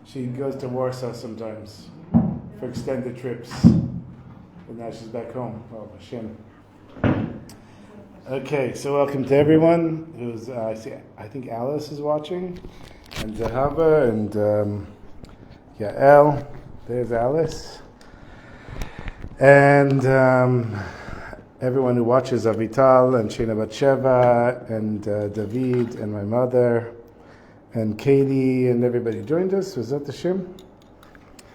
She goes to Warsaw sometimes for extended trips, but now she's back home. Oh, Hashem. Okay, so welcome to everyone who's, I think Alice is watching, and Zahava, and Yael, there's Alice, and everyone who watches, Avital, and Shena Batsheva, and David, and my mother, and Katie, and everybody joined us. Was that the Shem?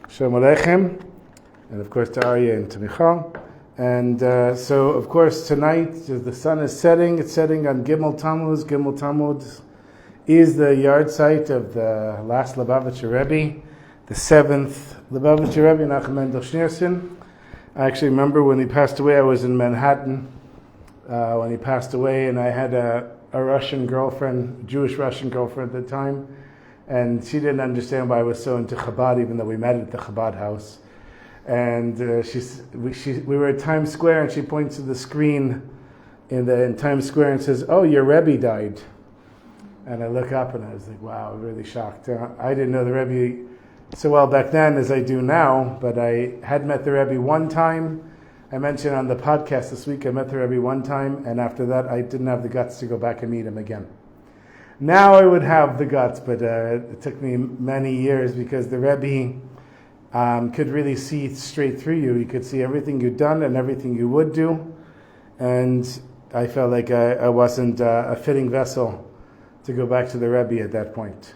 Shalom Aleichem. And of course to Aryeh and to Michal. And so, of course, tonight, the sun is setting. It's setting on Gimel Tammuz. Gimel Tammuz is the yard site of the last Lubavitcher Rebbe, the seventh Lubavitcher Rebbe, Nachum Mendel Schneerson. I actually remember when he passed away, I was in Manhattan when he passed away, and I had a Russian girlfriend, Jewish Russian girlfriend at the time, and she didn't understand why I was so into Chabad, even though we met at the Chabad house. And we were at Times Square, and she points to the screen in Times Square and says, "Oh, your Rebbe died." And I look up, and I was like, "Wow, I'm really shocked." I didn't know the Rebbe so well back then as I do now, but I had met the Rebbe one time. I mentioned on the podcast this week, I met the Rebbe one time, and after that, I didn't have the guts to go back and meet him again. Now I would have the guts, but it took me many years because the Rebbe could really see straight through you. He could see everything you'd done and everything you would do, and I felt like I wasn't a fitting vessel to go back to the Rebbe at that point.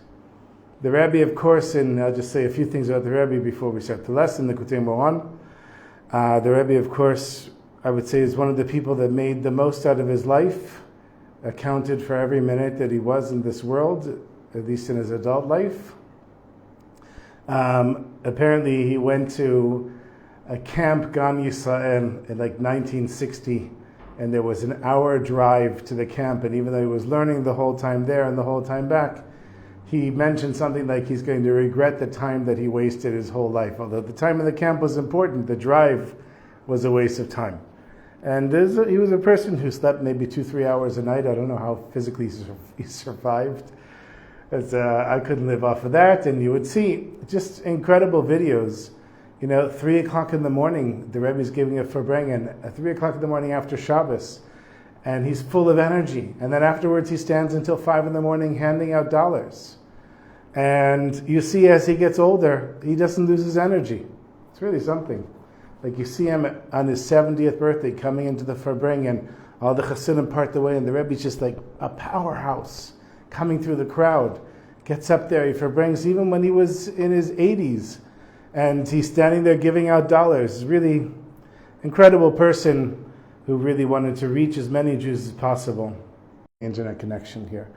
The Rebbe, of course, and I'll just say a few things about the Rebbe before we start the lesson, Likutey Moharan. The Rebbe, of course, I would say is one of the people that made the most out of his life, accounted for every minute that he was in this world, at least in his adult life. Apparently he went to a camp Gan Yisrael in like 1960 and there was an hour drive to the camp, and even though he was learning the whole time there and the whole time back, he mentioned something like he's going to regret the time that he wasted his whole life. Although the time in the camp was important, the drive was a waste of time. And he was a person who slept maybe 2-3 hours a night. I don't know how physically he survived. I couldn't live off of that. And you would see just incredible videos. 3 o'clock in the morning, the Rebbe's giving a farbrengen at 3 o'clock in the morning after Shabbos. And he's full of energy. And then afterwards he stands until 5 in the morning handing out dollars. And you see as he gets older, he doesn't lose his energy. It's really something. Like you see him on his 70th birthday coming into the farbrengen, and all the Hasidim part the way, and the Rebbe's just like a powerhouse coming through the crowd. Gets up there, he farbrengs even when he was in his 80s. And he's standing there giving out dollars. Really incredible person who really wanted to reach as many Jews as possible. Internet connection here.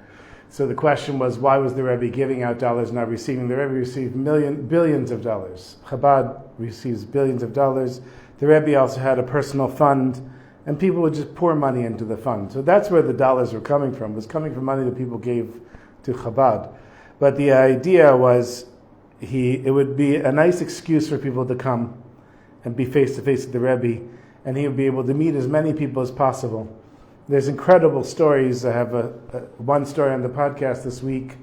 So the question was, why was the Rebbe giving out dollars, not receiving? The Rebbe received billions of dollars. Chabad receives billions of dollars. The Rebbe also had a personal fund, and people would just pour money into the fund. So that's where the dollars were coming from. It was coming from money that people gave to Chabad. But the idea was, it would be a nice excuse for people to come and be face to face with the Rebbe, and he would be able to meet as many people as possible. There's incredible stories. I have one story on the podcast this week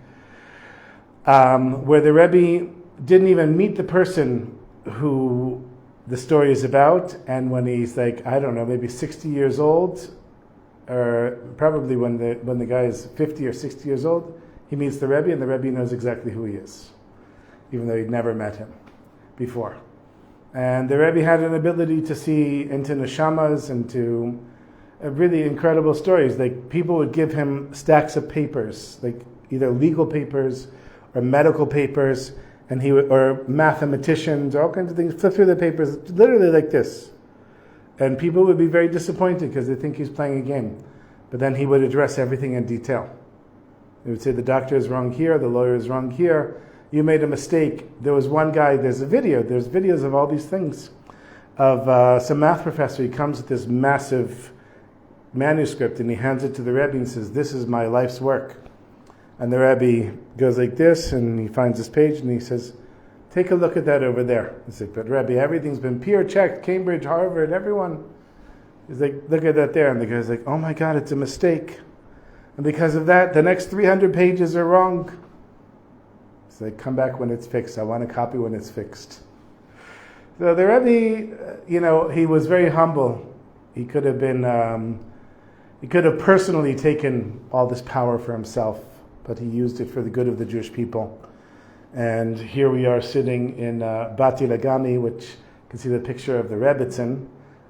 where the Rebbe didn't even meet the person who the story is about, and when he's like, I don't know, maybe 60 years old, or probably when the guy is 50 or 60 years old, he meets the Rebbe, and the Rebbe knows exactly who he is, even though he'd never met him before. And the Rebbe had an ability to see into neshamas and to really incredible stories. Like people would give him stacks of papers, like either legal papers or medical papers, and or mathematicians, or all kinds of things. Flip through the papers, literally like this. And people would be very disappointed because they think he's playing a game. But then he would address everything in detail. He would say, the doctor is wrong here, the lawyer is wrong here, you made a mistake. There was one guy, there's videos of all these things, of some math professor. He comes with this massive manuscript and he hands it to the Rebbe and says, this is my life's work. And the Rebbe goes like this, and he finds this page and he says, take a look at that over there. He said, but Rebbe, everything's been peer checked, Cambridge, Harvard, everyone. He's like, look at that there. And the guy's like, oh my God, it's a mistake. And because of that, the next 300 pages are wrong. He's like, come back when it's fixed. I want a copy when it's fixed. So the Rebbe, he was very humble. He could have been, he could have personally taken all this power for himself, but he used it for the good of the Jewish people. And here we are sitting in Bati Lagami, which you can see the picture of the Rebbitzin,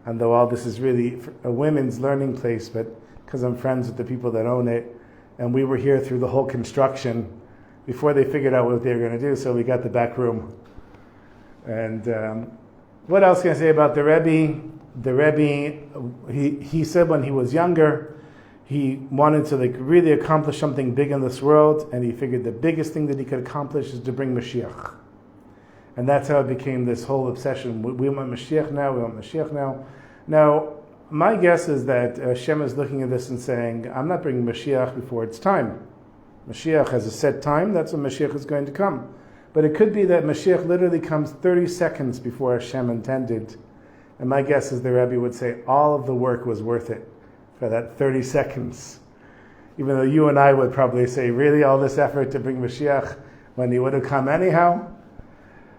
and though all this is really a women's learning place, but because I'm friends with the people that own it, and we were here through the whole construction before they figured out what they were going to do, so we got the back room. And what else can I say about the Rebbe? The Rebbe, he said when he was younger, he wanted to really accomplish something big in this world, and he figured the biggest thing that he could accomplish is to bring Mashiach. And that's how it became this whole obsession. We want Mashiach now, we want Mashiach now. Now, my guess is that Hashem is looking at this and saying, I'm not bringing Mashiach before it's time. Mashiach has a set time, that's when Mashiach is going to come. But it could be that Mashiach literally comes 30 seconds before Hashem intended. And my guess is the Rebbe would say all of the work was worth it for that 30 seconds. Even though you and I would probably say, really, all this effort to bring Mashiach when he would have come anyhow?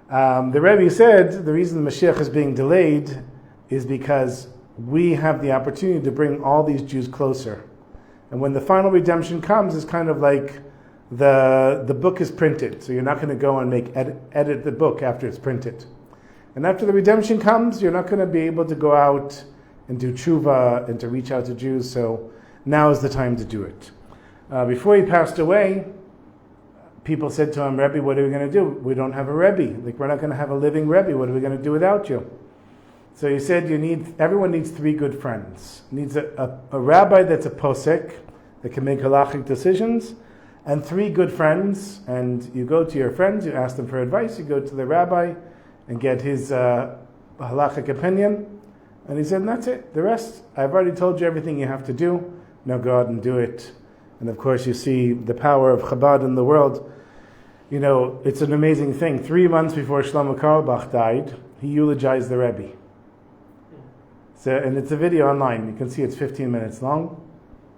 The Rebbe said the reason Mashiach is being delayed is because we have the opportunity to bring all these Jews closer. And when the final redemption comes, it's kind of like the book is printed. So you're not going to go and edit the book after it's printed. And after the redemption comes, you're not going to be able to go out and do tshuva and to reach out to Jews. So now is the time to do it. Before he passed away, people said to him, Rebbe, what are we going to do? We don't have a Rebbe. We're not going to have a living Rebbe. What are we going to do without you? So he said, everyone needs 3 good friends. Needs a rabbi that's a posek, that can make halachic decisions, and 3 good friends. And you go to your friends, you ask them for advice, you go to the rabbi and get his halachic opinion, And he said, and that's it. The rest, I've already told you everything you have to do. Now go out and do it. And of course, you see the power of Chabad in the world. You know, it's an amazing thing. 3 months before Shlomo Carlebach died, he eulogized the Rebbe. So, and it's a video online. You can see it's 15 minutes long.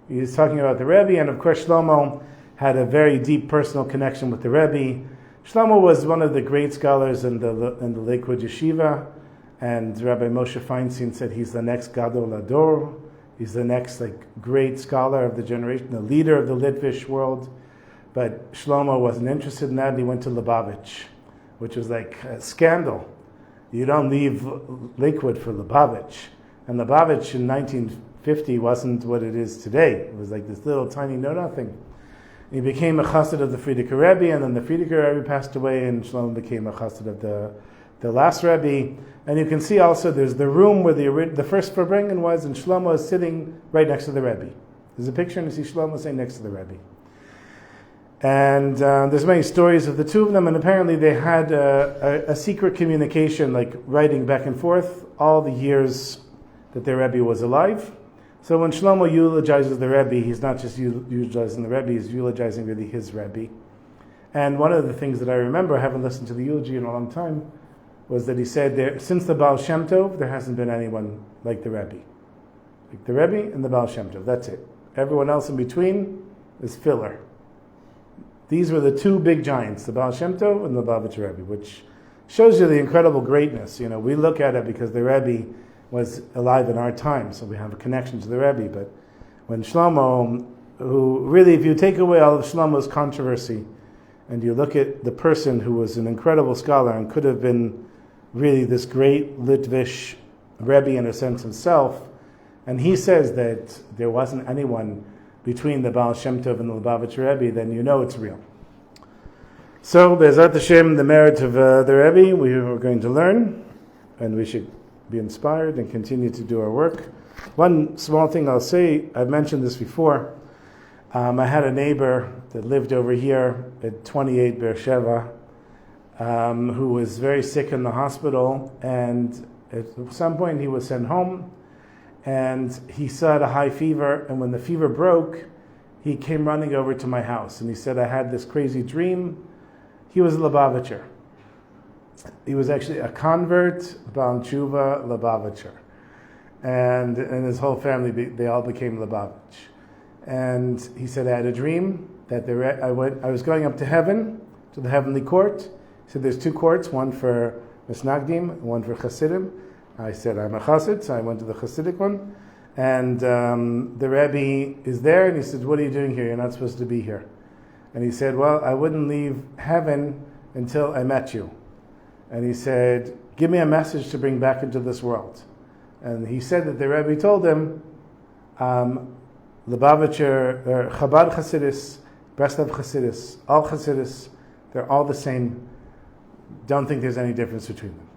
He's talking about the Rebbe, and of course Shlomo had a very deep personal connection with the Rebbe. Shlomo was one of the great scholars in the Lakewood Yeshiva, and Rabbi Moshe Feinstein said he's the next Gadol Ador. He's the next great scholar of the generation, the leader of the Litvish world. But Shlomo wasn't interested in that, and he went to Lubavitch, which was like a scandal. You don't leave Lakewood for Lubavitch. And Lubavitch in 1950 wasn't what it is today. It was like this little tiny know-nothing. He became a chassid of the Frierdiker Rebbe, and then the Frierdiker Rebbe passed away, and Shlomo became a chassid of the last Rebbe. And you can see also there's the room where the first Farbrengen was, and Shlomo is sitting right next to the Rebbe. There's a picture, and you see Shlomo sitting next to the Rebbe. And there's many stories of the two of them, and apparently they had a secret communication, like writing back and forth all the years that their Rebbe was alive. So when Shlomo eulogizes the Rebbe, he's not just eulogizing the Rebbe, he's eulogizing really his Rebbe. And one of the things that I remember, I haven't listened to the eulogy in a long time, was that he said, since the Baal Shem Tov, there hasn't been anyone like the Rebbe. Like the Rebbe and the Baal Shem Tov, that's it. Everyone else in between is filler. These were the two big giants, the Baal Shem Tov and the Lubavitch Rebbe, which shows you the incredible greatness. You know, we look at it because the Rebbe was alive in our time, so we have a connection to the Rebbe. But when Shlomo, who really, if you take away all of Shlomo's controversy, and you look at the person who was an incredible scholar and could have been really this great Litvish Rebbe in a sense himself, and he says that there wasn't anyone between the Baal Shem Tov and the Lubavitch Rebbe, then you know it's real. So, Be'ezrat Hashem, the merit of the Rebbe, we are going to learn, and we should be inspired and continue to do our work. One small thing I'll say, I've mentioned this before. I had a neighbor that lived over here at 28 Beersheba, who was very sick in the hospital, and at some point he was sent home, and he had a high fever, and when the fever broke, he came running over to my house, and he said, I had this crazy dream. He was a Lubavitcher. He was actually a convert, Baal Tshuva, Lubavitcher. And his whole family, they all became Lubavitch. And he said, I had a dream that I was going up to heaven, to the heavenly court. He said, there's 2 courts, one for Misnagdim and one for Chassidim. I said, I'm a Chassid, so I went to the Chassidic one. And the Rebbe is there, and he said, what are you doing here? You're not supposed to be here. And he said, well, I wouldn't leave heaven until I met you. And he said, give me a message to bring back into this world. And he said that the Rebbe told him, Lubavitcher, Chabad Chassidus, Breslov Chassidus, all Chassidus, they're all the same. Don't think there's any difference between them.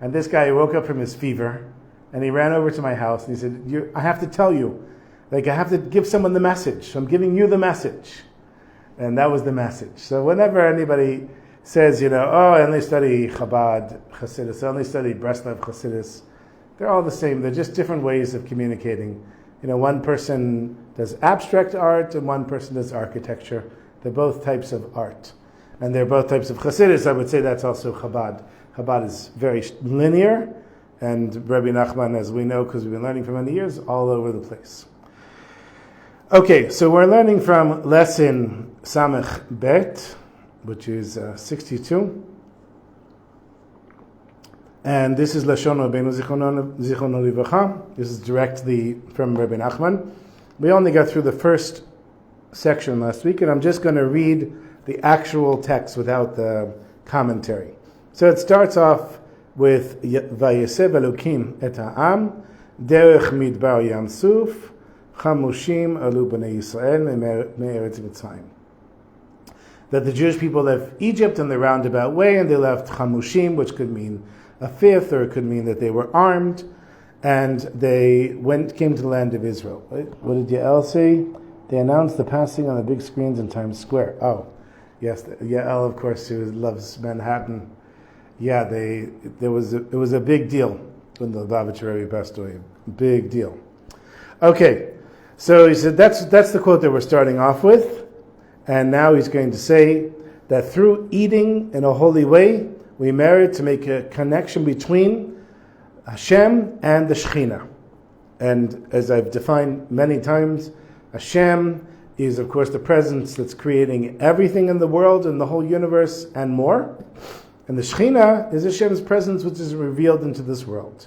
And this guy woke up from his fever, and he ran over to my house, and he said, I have to tell you, I have to give someone the message. So I'm giving you the message. And that was the message. So whenever anybody says, I only study Chabad Chassidus, I only study Breslov Chassidus, they're all the same. They're just different ways of communicating. One person does abstract art and one person does architecture. They're both types of art. And they're both types of Chassidus. I would say that's also Chabad. Chabad is very linear, and Rabbi Nachman, as we know, because we've been learning for many years, all over the place. Okay, so we're learning from lesson Samech Bet, which is 62. And this is Lashon Rabbeinu Zichrono Livracha. This is directly from Rabbi Nachman. We only got through the first section last week, and I'm just going to read the actual text without the commentary. So it starts off with Vayesev Elokim et ha'am derech midbar Yam Suf chamushim alu bnei Yisrael me'eretz Mitzrayim. That the Jewish people left Egypt in the roundabout way, and they left chamushim, which could mean a fifth, or it could mean that they were armed, and they came to the land of Israel. What did Yael say? They announced the passing on the big screens in Times Square. Oh, yes, Yael, of course, who loves Manhattan. Yeah, it was a big deal. It when the Lubavitcher Rebbe passed away. Big deal. Okay, so he said that's the quote that we're starting off with. And now he's going to say that through eating in a holy way, we merit to make a connection between Hashem and the Shekhinah. And as I've defined many times, Hashem is, of course, the presence that's creating everything in the world and the whole universe and more. And the Shekhinah is Hashem's presence which is revealed into this world.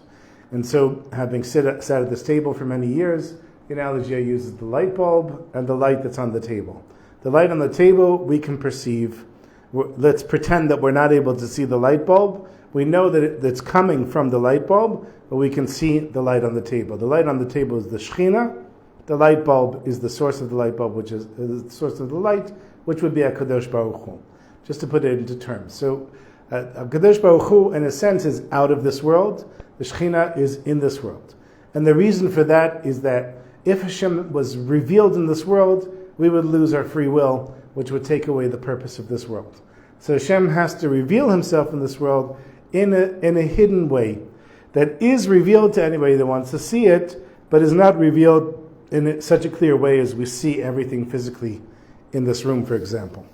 And so, having sat at this table for many years, the analogy I use is the light bulb and the light that's on the table. The light on the table we can perceive. Let's pretend that we're not able to see the light bulb. We know that it's coming from the light bulb, but we can see the light on the table. The light on the table is the Shekhinah. The light bulb is the source of the light bulb, which is the source of the light, which would be HaKadosh Baruch Hu. Just to put it into terms. So, HaKadosh Baruch Hu, in a sense, is out of this world. The Shekhinah is in this world. And the reason for that is that if Hashem was revealed in this world, we would lose our free will, which would take away the purpose of this world. So Hashem has to reveal Himself in this world in a hidden way that is revealed to anybody that wants to see it, but is not revealed in such a clear way as we see everything physically in this room, for example.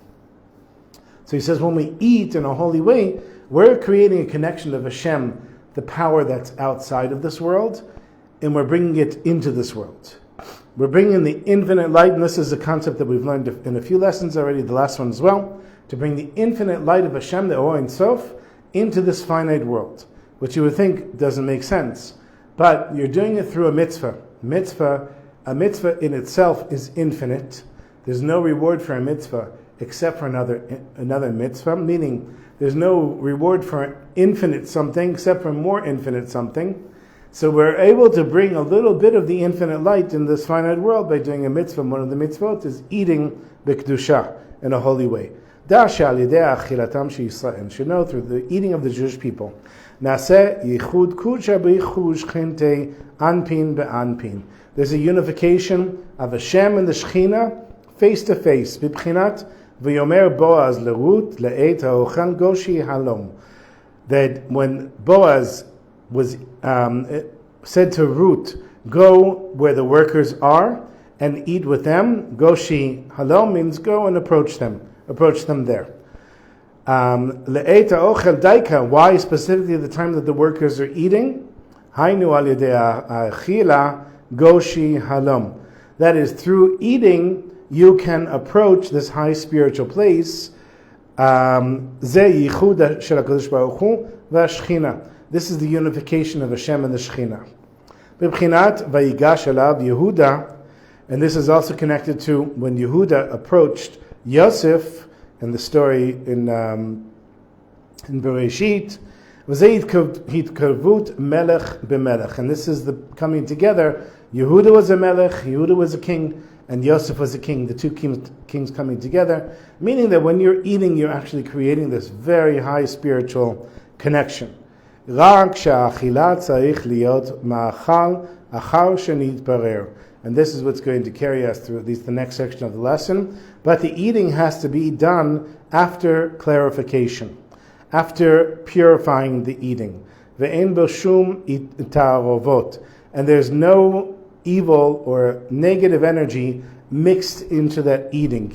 So he says when we eat in a holy way, we're creating a connection of Hashem, the power that's outside of this world, and we're bringing it into this world. We're bringing the infinite light, and this is a concept that we've learned in a few lessons already, the last one as well, to bring the infinite light of Hashem, the Or Ein Sof, into this finite world, which you would think doesn't make sense. But you're doing it through a mitzvah. A mitzvah in itself is infinite. There's no reward for a mitzvah except for another mitzvah, meaning there's no reward for infinite something except for more infinite something. So we're able to bring a little bit of the infinite light in this finite world by doing a mitzvah. One of the mitzvot is eating b'kedusha in a holy way. Dasha al-yedei achilatam she'Yisrael. Should know through the eating of the Jewish people. Naseh yichud kudsha b'ichud shchintei anpin be'anpin. There's a unification of Hashem and the Shekhinah face to face. B'bchinat v'yomer Boaz lerut le'et ha'ochel goshi halom. That when Boaz was said to Ruth, go where the workers are and eat with them. Goshi halom means go and approach them there. Le'et ha'ochel daika, why specifically the time that the workers are eating? Hainu al yedei ha'achila goshi halom. That is, through eating, you can approach this high spiritual place. Ze yichud shel HaKadosh Baruch Hu v'Shechina. This is the unification of Hashem and the Shekhinah. B'bchinat vayigash elav Yehuda, and this is also connected to when Yehuda approached Yosef in the story in Bereshit. Hitkavut melech b'melech, and this is the coming together. Yehuda was a melech, Yehuda was a king, and Yosef was a king. The two kings coming together, meaning that when you're eating, you're actually creating this very high spiritual connection. And this is what's going to carry us through at least the next section of the lesson. But the eating has to be done after clarification, after purifying the eating. And there's no evil or negative energy mixed into that eating.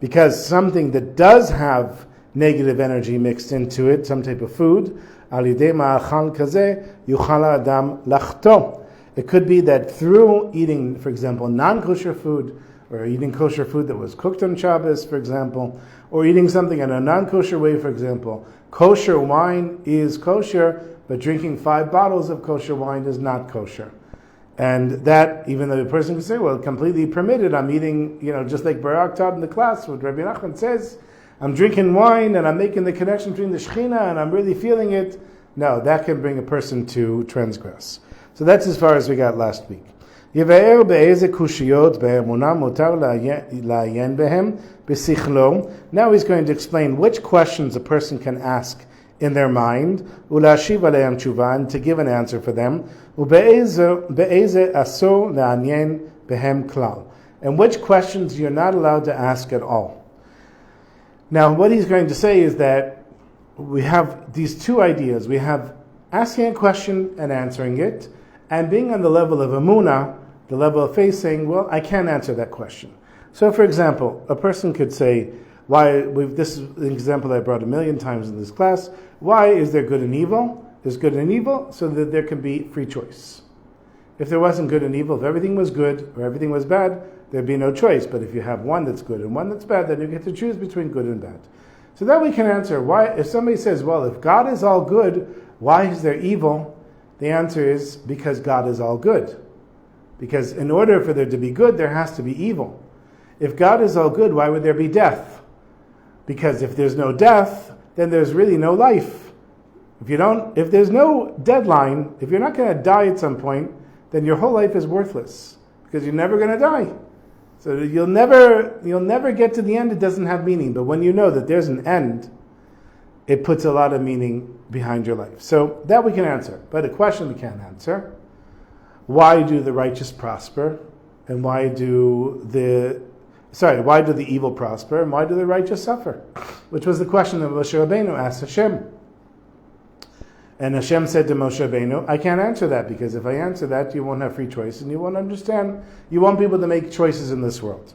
Because something that does have negative energy mixed into it, some type of food, it could be that through eating, for example, non-kosher food, or eating kosher food that was cooked on Shabbos, for example, or eating something in a non-kosher way, for example. Kosher wine is kosher, but drinking 5 bottles of kosher wine is not kosher. And that, even though the person can say, well, completely permitted, I'm eating, just like Barak taught in the class, what Rabbi Nachman says, I'm drinking wine and I'm making the connection between the Shekhinah and I'm really feeling it. No, that can bring a person to transgress. So that's as far as we got last week. Now he's going to explain which questions a person can ask in their mind, and to give an answer for them, and which questions you're not allowed to ask at all. Now, what he's going to say is that we have these two ideas. We have asking a question and answering it, and being on the level of emunah, the level of faith, saying, well, I can't answer that question. So, for example, a person could say, this is an example I brought 1,000,000 times in this class. Why is there good and evil? There's good and evil so that there can be free choice. If there wasn't good and evil, if everything was good or everything was bad, there'd be no choice. But if you have one that's good and one that's bad, then you get to choose between good and bad. So that we can answer, why, if somebody says, well, if God is all good, why is there evil? The answer is because God is all good. Because in order for there to be good, there has to be evil. If God is all good, why would there be death? Because if there's no death, then there's really no life. If there's no deadline, if you're not going to die at some point, then your whole life is worthless because you're never going to die. So you'll never get to the end. It doesn't have meaning. But when you know that there's an end, it puts a lot of meaning behind your life. So that we can answer. But a question we can't answer: why do the righteous prosper, and why do the evil prosper, and why do the righteous suffer? Which was the question that Moshe Rabbeinu asked Hashem. And Hashem said to Moshe Rabbeinu, I can't answer that, because if I answer that, you won't have free choice, and you won't understand. You want people to make choices in this world.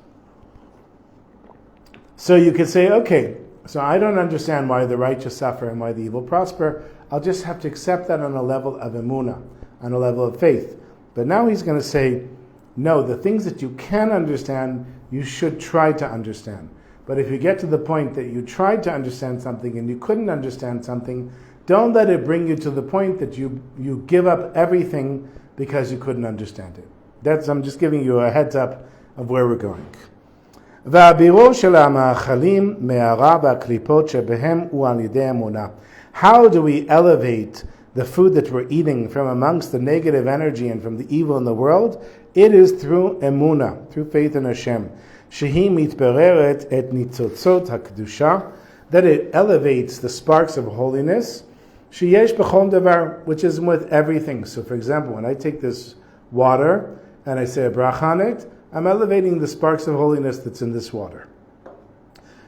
So you could say, okay, so I don't understand why the righteous suffer and why the evil prosper. I'll just have to accept that on a level of emunah, on a level of faith. But now he's going to say, no, the things that you can understand, you should try to understand. But if you get to the point that you tried to understand something and you couldn't understand something, don't let it bring you to the point that you give up everything because you couldn't understand it. I'm just giving you a heads up of where we're going. How do we elevate the food that we're eating from amongst the negative energy and from the evil in the world? It is through emunah, through faith in Hashem. Shehi mitbereret et nitzotzot hakdusha, that it elevates the sparks of holiness. Sheyesh b'chol davar, which is with everything. So, for example, when I take this water and I say a bracha on it, I'm elevating the sparks of holiness that's in this water.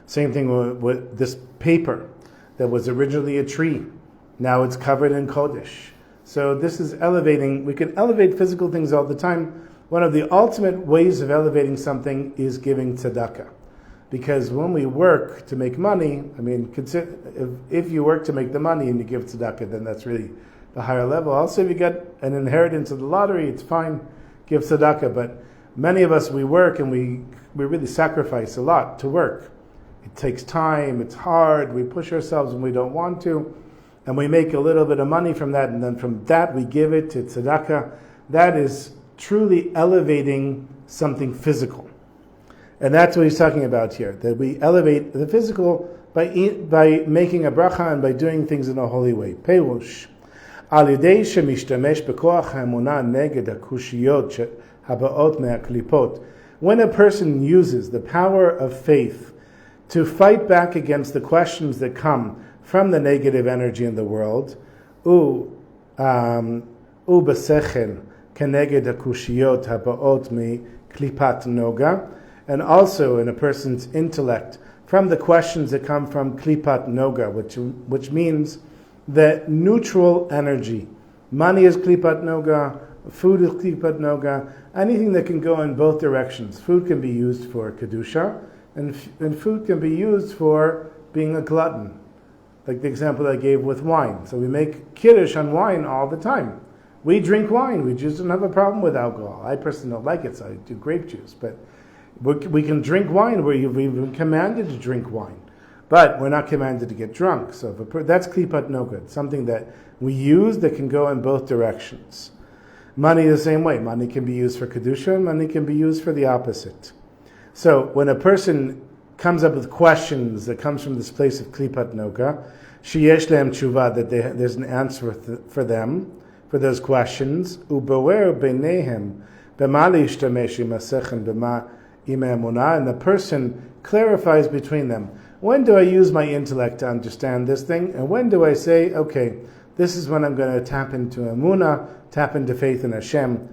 Same thing with this paper that was originally a tree. Now it's covered in Kodesh. So this is elevating. We can elevate physical things all the time. One of the ultimate ways of elevating something is giving tzedakah. Because when we work to make money, if you work to make the money and you give tzedakah, then that's really the higher level. Also, if you get an inheritance of the lottery, it's fine, give tzedakah. But many of us, we work and we really sacrifice a lot to work. It takes time, it's hard, we push ourselves when we don't want to, and we make a little bit of money from that, and then from that we give it to tzedakah. That is truly elevating something physical. And that's what he's talking about here, that we elevate the physical by making a bracha and by doing things in a holy way. Perush. Al yedei shemishtamesh bekoach ha'emunah neged hakushiyot haba'ot me'aklipot. When a person uses the power of faith to fight back against the questions that come from the negative energy in the world, basechel keneged hakushiyot haba'ot me'klipat noga, and also in a person's intellect from the questions that come from klipat noga, which means the neutral energy. Money is klipat noga, food is klipat noga, anything that can go in both directions. Food can be used for kedusha, and food can be used for being a glutton, like the example I gave with wine. So we make kiddush on wine all the time. We drink wine, we just don't have a problem with alcohol. I personally don't like it, so I do grape juice, but we can drink wine. We've been commanded to drink wine, but we're not commanded to get drunk. So that's klipat noga, something that we use that can go in both directions. Money the same way. Money can be used for kedusha, and money can be used for the opposite. So when a person comes up with questions that comes from this place of klipat noga, sheyesh lehem tshuva, that there's an answer for them, for those questions. Ubower beinehem b'ma leishtamesh imasechem b'ma and the person clarifies between them. When do I use my intellect to understand this thing? And when do I say, okay, this is when I'm going to tap into emunah, tap into faith in Hashem.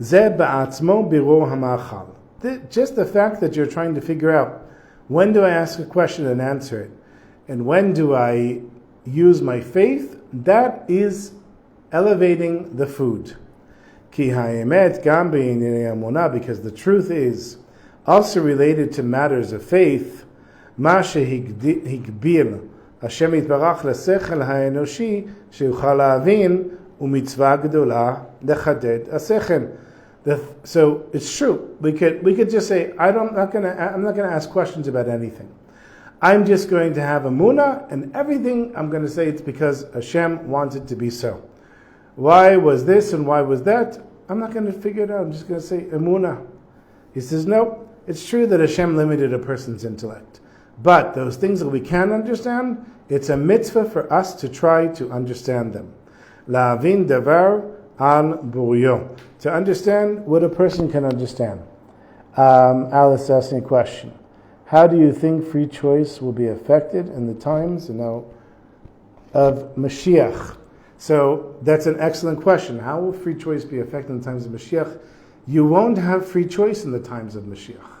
Zeh ba'atzmo birur hamachal. Just the fact that you're trying to figure out, when do I ask a question and answer it? And when do I use my faith, that is elevating the food. Ki ha'emet gam b'inyanei emunah, because the truth is also related to matters of faith. Ma shehigbil Hashem yitbarach lesechel ha'enoshi sheyuchal la'avin u'mitzvah gedola lechaded hasechel. So it's true. We could just say, I'm not going to ask questions about anything. I'm just going to have emunah, and everything I'm going to say it's because Hashem wants it to be so. Why was this and why was that? I'm not going to figure it out. I'm just going to say emunah. He says, no, it's true that Hashem limited a person's intellect. But those things that we can understand, it's a mitzvah for us to try to understand them. La'avin davar al burio. To understand what a person can understand. Alice asked me a question. How do you think free choice will be affected in the times of Mashiach? So that's an excellent question. How will free choice be affected in the times of Mashiach? You won't have free choice in the times of Mashiach.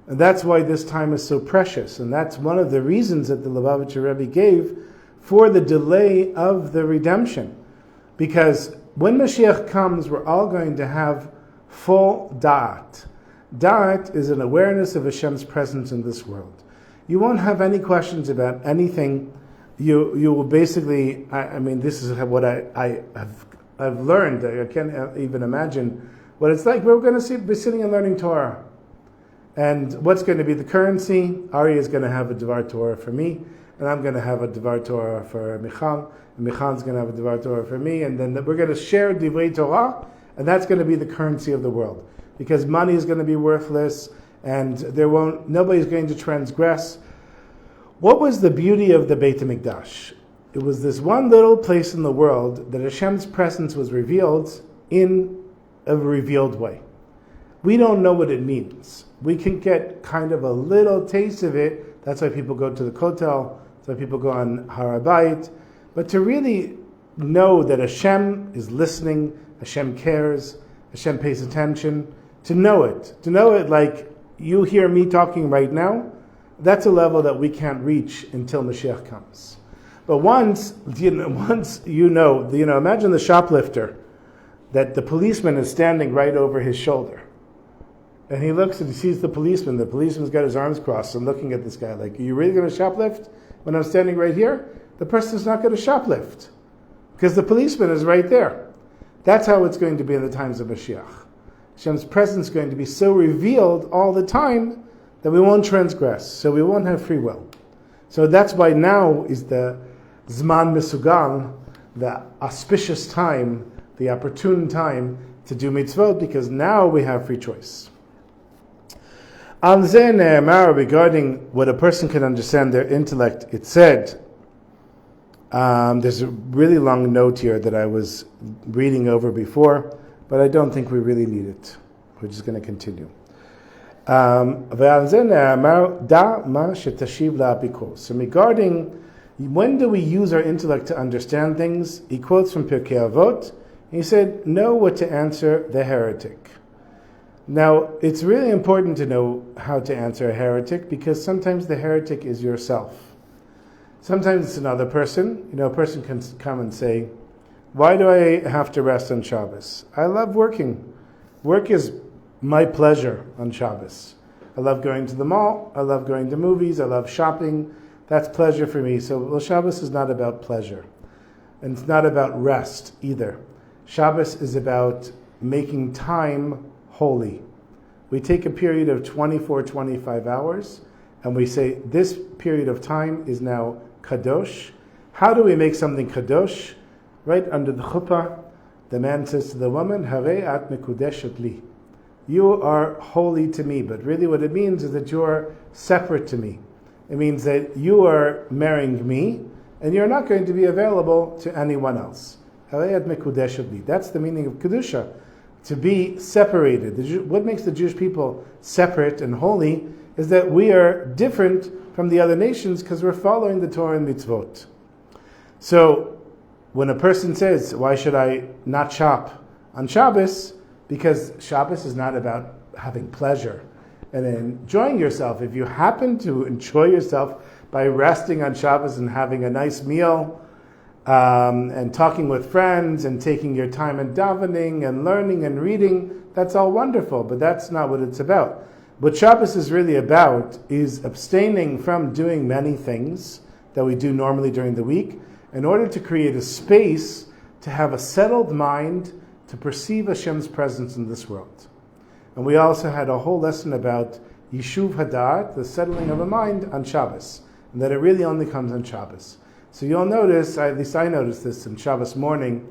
And that's why this time is so precious. And that's one of the reasons that the Lubavitcher Rebbe gave for the delay of the redemption. Because when Mashiach comes, we're all going to have full da'at. Da'at is an awareness of Hashem's presence in this world. You won't have any questions about anything. You will basically, this is what I've learned. I can't even imagine what it's like. We're going to be sitting and learning Torah. And what's going to be the currency? Ari is going to have a Dvar Torah for me, and I'm going to have a Dvar Torah for Michal, and Michal's going to have a Dvar Torah for me, and then we're going to share Divrei Torah, and that's going to be the currency of the world. Because money is going to be worthless, and nobody's going to transgress. What was the beauty of the Beit HaMikdash? It was this one little place in the world that Hashem's presence was revealed in a revealed way. We don't know what it means. We can get kind of a little taste of it. That's why people go to the Kotel. That's why people go on Har HaBayit. But to really know that Hashem is listening, Hashem cares, Hashem pays attention, to know it like you hear me talking right now, that's a level that we can't reach until Mashiach comes. But once you know, imagine the shoplifter, that the policeman is standing right over his shoulder. And he looks and he sees the policeman's got his arms crossed and looking at this guy like, are you really going to shoplift when I'm standing right here? The person's not going to shoplift because the policeman is right there. That's how it's going to be in the times of Mashiach. Hashem's presence is going to be so revealed all the time that we won't transgress, so we won't have free will. So that's why now is the Zman Mesugal, the auspicious time, the opportune time to do mitzvot, because now we have free choice. Al Zeh Ne'emar, regarding what a person can understand their intellect, it said, there's a really long note here that I was reading over before, but I don't think we really need it. We're just going to continue. So regarding when do we use our intellect to understand things, he quotes from Pirkei Avot. He said, know what to answer the heretic. Now, it's really important to know how to answer a heretic, because sometimes the heretic is yourself. Sometimes it's another person. A person can come and say, why do I have to rest on Shabbos? I love working. Work is my pleasure on Shabbos. I love going to the mall. I love going to movies. I love shopping. That's pleasure for me. So, Shabbos is not about pleasure. And it's not about rest either. Shabbos is about making time holy. We take a period of 24, 25 hours, and we say, this period of time is now kadosh. How do we make something kadosh? Right under the chuppah, the man says to the woman, Harei at mekudeshet li. You are holy to me. But really what it means is that you are separate to me. It means that you are marrying me, and you're not going to be available to anyone else. Harei at mekudeshet li. That's the meaning of kedusha. To be separated. What makes the Jewish people separate and holy is that we are different from the other nations because we're following the Torah and mitzvot. So, when a person says, why should I not shop on Shabbos? Because Shabbos is not about having pleasure and enjoying yourself. If you happen to enjoy yourself by resting on Shabbos and having a nice meal, and talking with friends and taking your time and davening and learning and reading, that's all wonderful, but that's not what it's about. What Shabbos is really about is abstaining from doing many things that we do normally during the week in order to create a space to have a settled mind to perceive Hashem's presence in this world. And we also had a whole lesson about Yishuv Hadat, the settling of a mind on Shabbos, and that it really only comes on Shabbos. So you'll notice, at least I noticed this in Shabbos morning,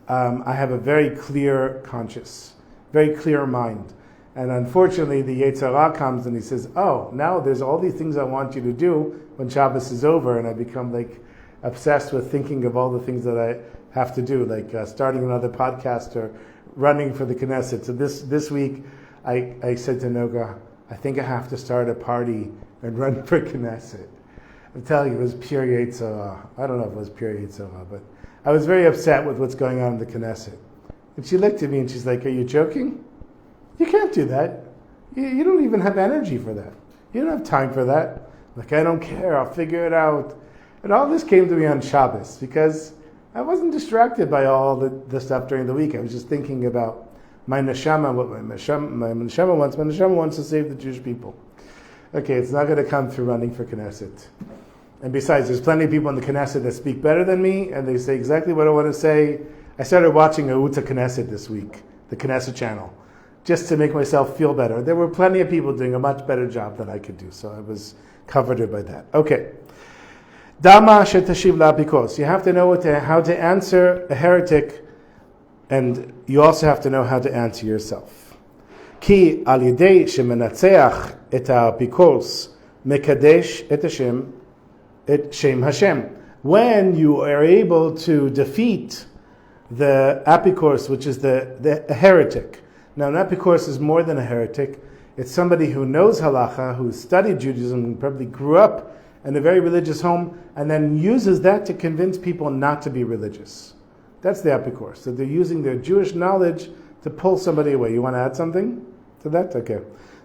I have a very clear conscience, very clear mind. And unfortunately, the Yetzer Hara comes and he says, oh, now there's all these things I want you to do when Shabbos is over, and I become like obsessed with thinking of all the things that I have to do, like starting another podcast or running for the Knesset. So this week, I said to Noga, I think I have to start a party and run for Knesset. I'm telling you, it was pure Yetzer Hara. I don't know if it was pure Yetzer Hara, but I was very upset with what's going on in the Knesset. And she looked at me and she's like, are you joking? You can't do that. You don't even have energy for that. You don't have time for that. Like, I don't care, I'll figure it out. And all this came to me on Shabbos because I wasn't distracted by all the stuff during the week. I was just thinking about my neshama, what my neshama wants. My neshama wants to save the Jewish people. Okay, it's not going to come through running for Knesset. And besides, there's plenty of people in the Knesset that speak better than me, and they say exactly what I want to say. I started watching Uta Knesset this week, the Knesset channel, just to make myself feel better. There were plenty of people doing a much better job than I could do, so I was comforted by that. Okay. Dama shetashiv la'apikos. You have to know how to answer a heretic, and you also have to know how to answer yourself. Ki al yedei shemenatzeach et ha'apikos mekadesh et Shem Hashem. When you are able to defeat the apikos, which is the heretic. Now, an apikos is more than a heretic. It's somebody who knows halacha, who studied Judaism, and probably grew up in a very religious home, and then uses that to convince people not to be religious. That's the apikos. So they're using their Jewish knowledge to pull somebody away. You want to add something to that? Okay.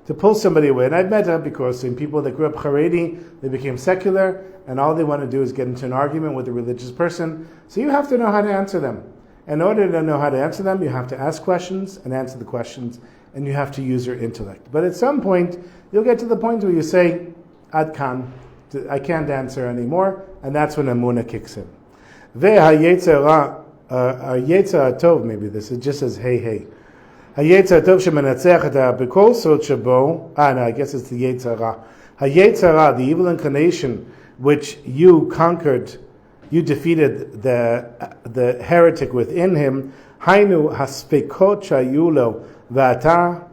To pull somebody away. And I've met apikos in people that grew up Haredi, they became secular, and all they want to do is get into an argument with a religious person. So you have to know how to answer them. In order to know how to answer them, you have to ask questions and answer the questions, and you have to use your intellect. But at some point, you'll get to the point where you say, Ad kan, I can't answer anymore, and that's when Amunah kicks in. Yetzer Tov, maybe this, it just says, hey. Hayetzer Tov shemenatzeach et ha'apikos sot shebo. No, I guess it's the Yetzer Hara. Hayetzer Hara, the evil inclination, which you conquered, you defeated the heretic within him. Hainu haspekot shayulo v'ata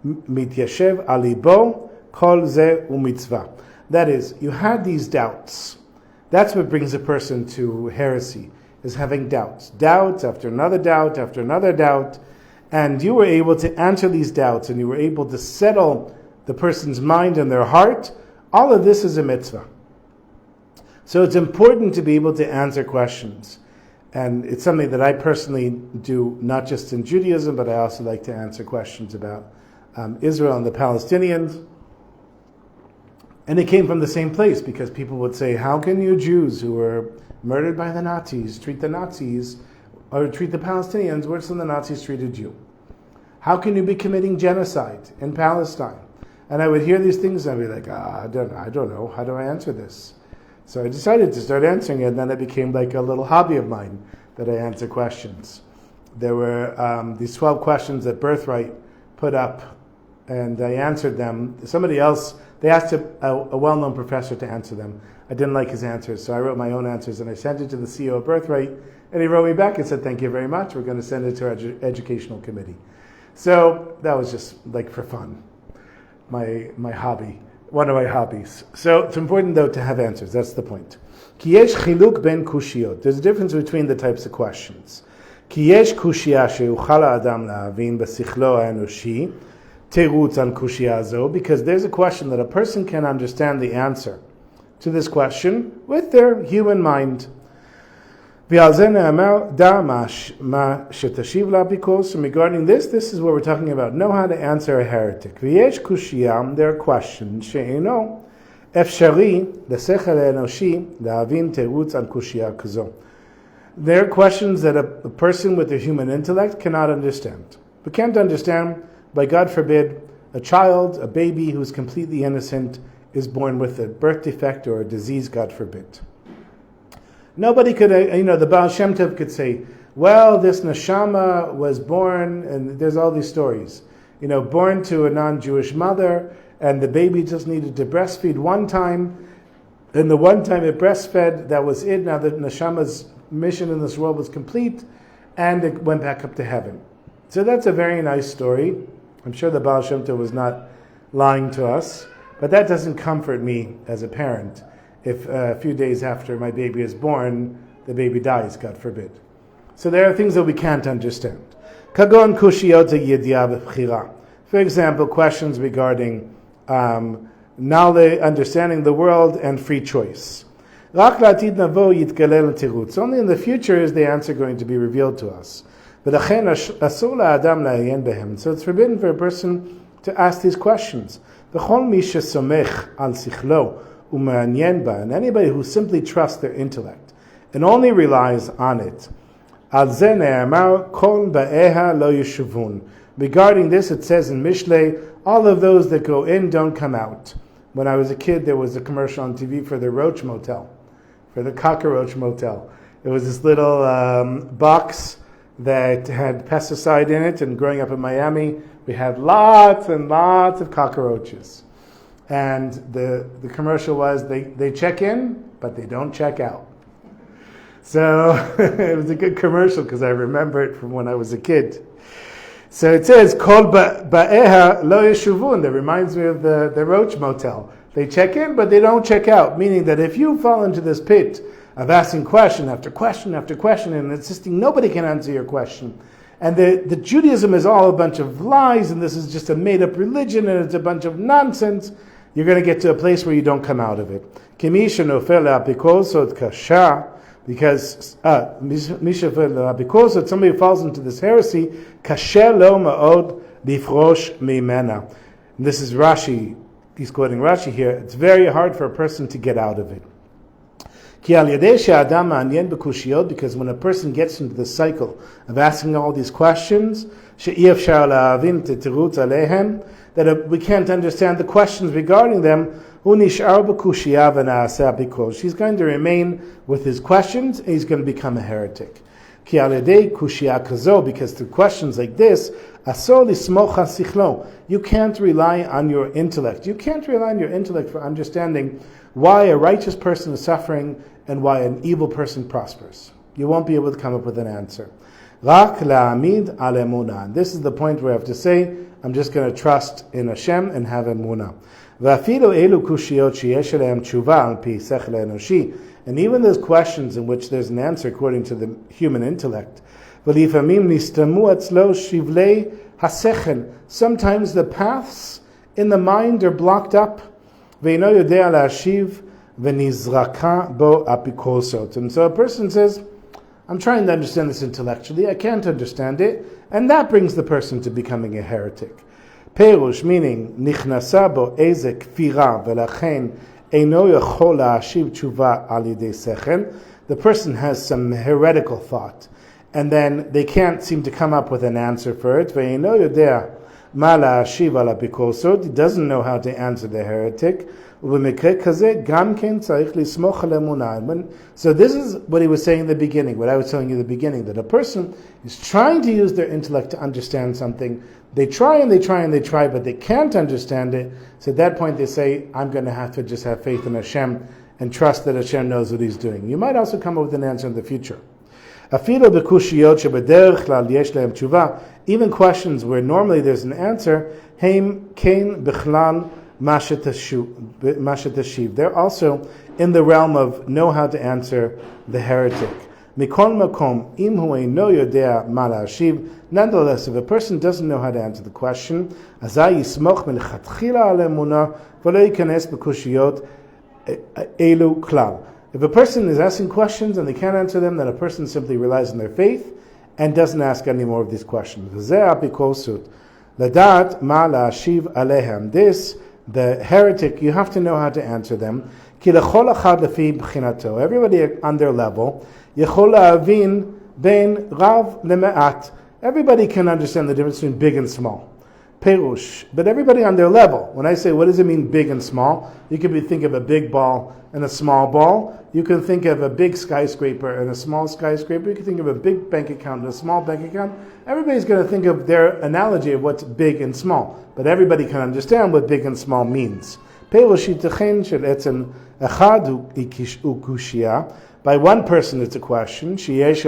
mityashev alibo kol ze umitzvah. That is, you had these doubts. That's what brings a person to heresy, is having doubts. Doubts after another doubt after another doubt. And you were able to answer these doubts, and you were able to settle the person's mind and their heart. All of this is a mitzvah. So it's important to be able to answer questions. And it's something that I personally do, not just in Judaism, but I also like to answer questions about Israel and the Palestinians. And it came from the same place, because people would say, how can you Jews who were murdered by the Nazis treat the Nazis or treat the Palestinians worse than the Nazis treated you? How can you be committing genocide in Palestine? And I would hear these things and I'd be like, I don't know. How do I answer this? So I decided to start answering it, and then it became like a little hobby of mine that I answer questions. There were these 12 questions that Birthright put up, and I answered them. Somebody else, they asked a well-known professor to answer them. I didn't like his answers, so I wrote my own answers, and I sent it to the CEO of Birthright, and he wrote me back and said, thank you very much. We're going to send it to our educational committee. So that was just like for fun, my hobby, one of my hobbies. So it's important, though, to have answers. That's the point. Ki yesh chiluk ben kushiyot. There's a difference between the types of questions. Ki yesh kushiyah sheuchal ha'adam la'avin b'sichlo ha'enoshi terutz al kushiyah zo, because there's a question that a person can understand the answer to this question with their human mind. And regarding this is what we're talking about. Know how to answer a heretic. There are questions אפשרי לשכל האנושי להבין תירוץ על קושייה כזו. There are questions that a person with a human intellect cannot understand. We can't understand why, God forbid, a child, a baby who's completely innocent is born with a birth defect or a disease, God forbid. Nobody could, the Baal Shem Tov could say, well, this neshama was born, and there's all these stories, born to a non-Jewish mother, and the baby just needed to breastfeed one time, and the one time it breastfed, that was it. Now the neshama's mission in this world was complete, and it went back up to heaven. So that's a very nice story. I'm sure the Baal Shem Tov was not lying to us, but that doesn't comfort me as a parent if a few days after my baby is born, the baby dies, God forbid. So there are things that we can't understand. Kagon kushiyot yediah b'bchira. For example, questions regarding knowledge, understanding the world, and free choice. Rak la'atid navo yitgalel tirutz. Only in the future is the answer going to be revealed to us. V'lachen asur la'adam la'ayin behem. So it's forbidden for a person to ask these questions. V'chol mi shesomech al sichlo u'ma'anyen ba. And anybody who simply trusts their intellect and only relies on it. Al ze ne'amar kol ba'eha lo yeshuvun. Regarding this, it says in Mishlei, all of those that go in don't come out. When I was a kid, there was a commercial on TV for the Roach Motel, for the cockroach motel. It was this little box that had pesticide in it, and growing up in Miami, we had lots and lots of cockroaches. And the commercial was, they check in, but they don't check out. So it was a good commercial because I remember it from when I was a kid. So it says, Kol ba'eha lo yeshuvun. That reminds me of the Roach Motel. They check in, but they don't check out. Meaning that if you fall into this pit of asking question after question after question and insisting nobody can answer your question, and the Judaism is all a bunch of lies, and this is just a made-up religion, and it's a bunch of nonsense, you're going to get to a place where you don't come out of it. Because somebody falls into this heresy, kasher lo ma'od lifrosh mimena. And this is Rashi. He's quoting Rashi here. It's very hard for a person to get out of it. Because when a person gets into the cycle of asking all these questions, that we can't understand the questions regarding them, she's going to remain with his questions, and he's going to become a heretic. Because through questions like this, you can't rely on your intellect. You can't rely on your intellect for understanding why a righteous person is suffering and why an evil person prospers. You won't be able to come up with an answer. And this is the point where I have to say, I'm just going to trust in Hashem and have emunah. And even those questions in which there's an answer according to the human intellect, sometimes the paths in the mind are blocked up. And so a person says, I'm trying to understand this intellectually, I can't understand it, and that brings the person to becoming a heretic. Perush, meaning, nichnasa bo eze kfira v'lachen eino yachol la'ashiv tshuva al yidei sechel. The person has some heretical thought, and then they can't seem to come up with an answer for it. Ve'eino yodea ma la'ashiv al apikosot. He doesn't know how to answer the heretic. So this is what he was saying in the beginning, what I was telling you in the beginning, that a person is trying to use their intellect to understand something. They try and they try and they try, but they can't understand it. So at that point they say, I'm going to have to just have faith in Hashem and trust that Hashem knows what He's doing. You might also come up with an answer in the future. Even questions where normally there's an answer, they're also in the realm of know how to answer the heretic. Nonetheless, if a person doesn't know how to answer the question, if a person is asking questions and they can't answer them, then a person simply relies on their faith and doesn't ask any more of these questions. This the heretic, you have to know how to answer them. Ki lechol achad lefi b'chinato. Everybody on their level. Yechol la'avin ben rav leme'at. Everybody can understand the difference between big and small. Perush. But everybody on their level. When I say, what does it mean big and small? You can think of a big ball and a small ball. You can think of a big skyscraper and a small skyscraper. You can think of a big bank account and a small bank account. Everybody's going to think of their analogy of what's big and small. But everybody can understand what big and small means. Perush yitechen shel etzem echad ukushia. By one person it's a question. Sheyesh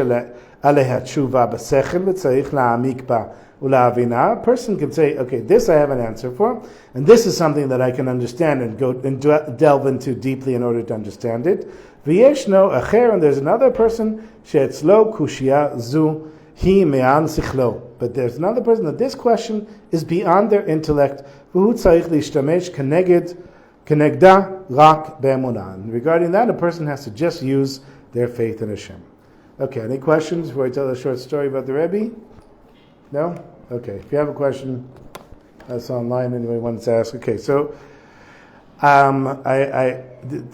aleha tshuva b'sechel v'tzarich la'amik ba. A person can say, okay, this I have an answer for, and this is something that I can understand and go and delve into deeply in order to understand it. V'yeshno acher, and there's another person, she'etzlo kushia zu hi me'an sichlo. But there's another person that this question is beyond their intellect. V'hu tzarich lishtamesh kenegda rak be'emunah. Regarding that, a person has to just use their faith in Hashem. Okay, any questions before I tell a short story about the Rebbe? No? Okay, if you have a question, that's online, anybody wants to ask. Okay, so, I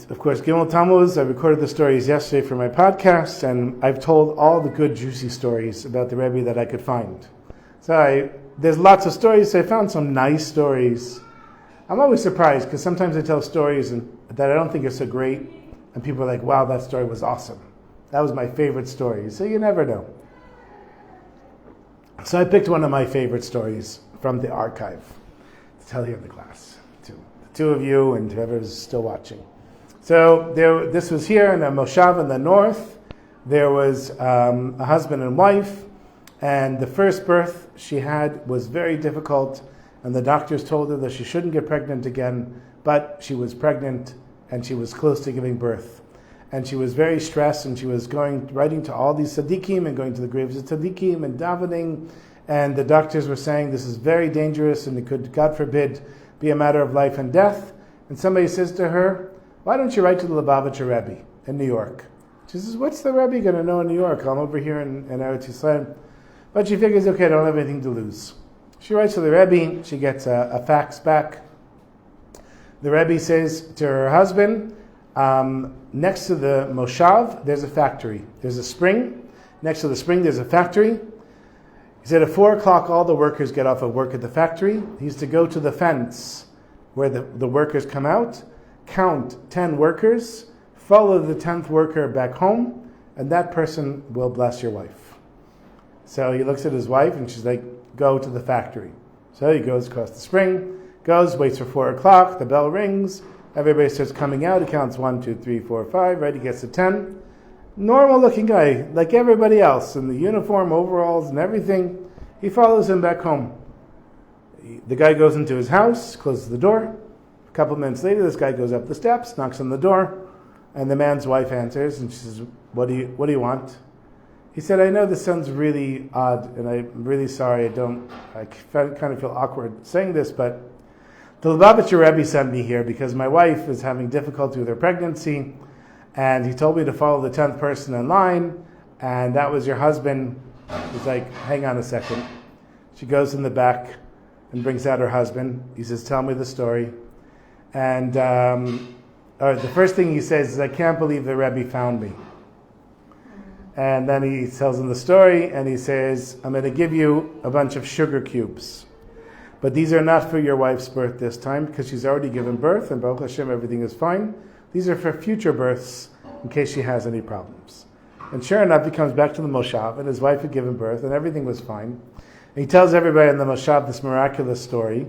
of course, Gimel Tammuz, I recorded the stories yesterday for my podcast, and I've told all the good, juicy stories about the Rebbe that I could find. So there's lots of stories, so I found some nice stories. I'm always surprised, because sometimes I tell stories that I don't think are so great, and people are like, wow, that story was awesome. That was my favorite story. So you never know. So I picked one of my favorite stories from the archive to tell here in the class, to the two of you and whoever's still watching. So this was here in a moshav in the north. There was a husband and wife, and the first birth she had was very difficult, and the doctors told her that she shouldn't get pregnant again, but she was pregnant and she was close to giving birth. And she was very stressed, and she was writing to all these tzaddikim and going to the graves of tzaddikim and davening. And the doctors were saying this is very dangerous and it could, God forbid, be a matter of life and death. And somebody says to her, why don't you write to the Lubavitcher Rebbe in New York? She says, what's the Rebbe going to know in New York? I'm over here in Eretz Yisrael. But she figures, okay, I don't have anything to lose. She writes to the Rebbe. She gets a fax back. The Rebbe says to her husband, next to the moshav, there's a factory. There's a spring. Next to the spring, there's a factory. He said at 4 o'clock, all the workers get off of work at the factory. He used to go to the fence where the workers come out, count 10 workers, follow the 10th worker back home, and that person will bless your wife. So he looks at his wife, and she's like, go to the factory. So he goes across the spring, waits for 4 o'clock, the bell rings, everybody starts coming out. He counts 1, 2, 3, 4, 5. Right, he gets to 10. Normal-looking guy, like everybody else, in the uniform, overalls, and everything. He follows him back home. The guy goes into his house, closes the door. A couple minutes later, this guy goes up the steps, knocks on the door, and the man's wife answers, and she says, "What do you want?" He said, "I know this sounds really odd, and I'm really sorry. I kind of feel awkward saying this, but the Lubavitcher Rebbe sent me here because my wife is having difficulty with her pregnancy, and he told me to follow the 10th person in line, and that was your husband." He's like, "Hang on a second." She goes in the back and brings out her husband. He says, "Tell me the story." And the first thing he says is, "I can't believe the Rebbe found me." And then he tells him the story, and he says, "I'm going to give you a bunch of sugar cubes. But these are not for your wife's birth this time, because she's already given birth, and Baruch Hashem, everything is fine. These are for future births, in case she has any problems." And sure enough, he comes back to the moshav, and his wife had given birth, and everything was fine. And he tells everybody in the moshav this miraculous story,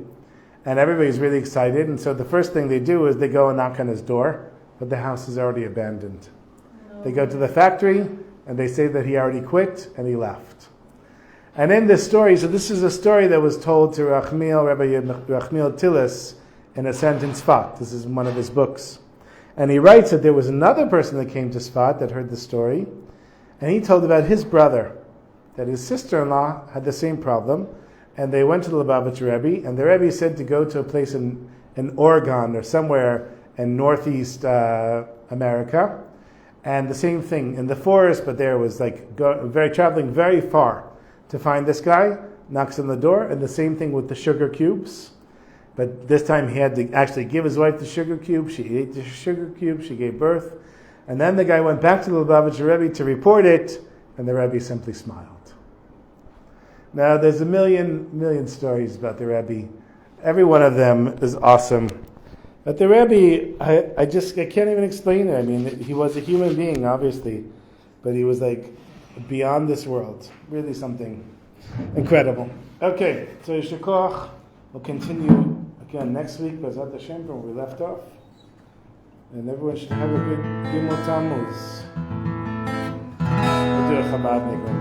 and everybody's really excited. And so the first thing they do is they go and knock on his door, but the house is already abandoned. No. They go to the factory, and they say that he already quit, and he left. And in this story, so this is a story that was told to Rabbi Rachmiel Tillis in a sentence Sfat. This is one of his books. And he writes that there was another person that came to Sfat that heard the story, and he told about his brother, that his sister-in-law had the same problem, and they went to the Lubavitcher Rebbe, and the Rebbe said to go to a place in Oregon or somewhere in northeast America, and the same thing in the forest, but there was like traveling very far to find this guy. Knocks on the door, and the same thing with the sugar cubes. But this time he had to actually give his wife the sugar cube. She ate the sugar cube. She gave birth. And then the guy went back to the Lubavitcher Rebbe to report it, and the Rebbe simply smiled. Now, there's a million stories about the Rebbe. Every one of them is awesome. But the Rebbe, I can't even explain it. I mean, he was a human being, obviously, but he was like beyond this world. Really something incredible. Okay, so Yeshua Koach. We'll continue again next week, B'ezrat Hashem, from where we left off. And everyone should have a good Gimel Tammuz. We'll do a Chabad Niggun.